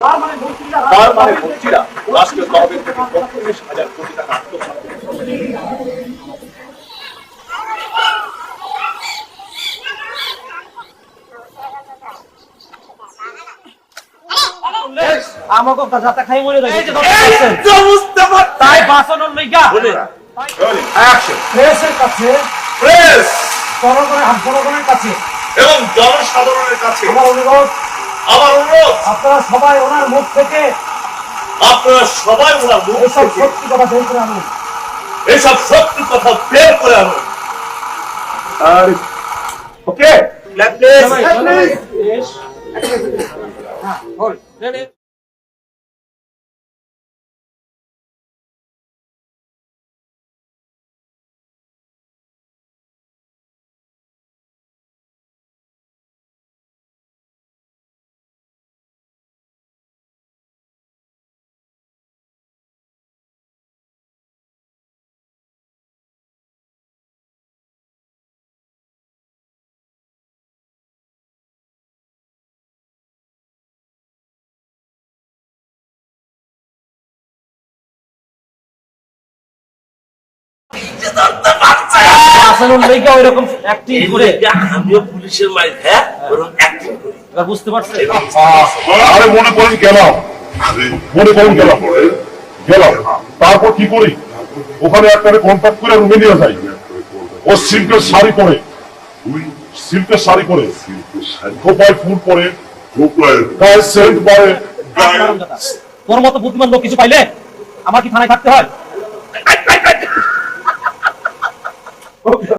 তার মানে মন্ত্রীরা রাষ্ট্রীয় তহবিল থেকে ৩৫,০০০ কোটি টাকা আত্মসাৎ করেছে। আমাকে যাতে খাই মরে যাবে তাই বাঁচানোর লইগা প্রেসের কাছে প্রেস জনগণের কাছে এবং জনসাধারণের কাছে আমার অনুরোধ আপনারা সবাই ওনার মুখ থেকে এসব সত্যি কথা বের করে আনুন। এসব সত্যি কথা বের করে আনুন। আর ওকে আমিও পুলিশের মাইক, হ্যাঁ, ওরকম অ্যাক্টিং করি। বুঝতে পারছেন? আরে মনে করেন গেলাম, তারপর কি করি, ওখানে একটা কন্ট্যাক্ট করে রুমে নিয়ে যাই। ও সিল্কের শাড়ি পরে, খোপায় ফুল পরে, গায়ে সেন্ট পরে। তোর মতো বুদ্ধিমান লোক কিছু পাইলে আমার কি থানায় থাকতে হয়?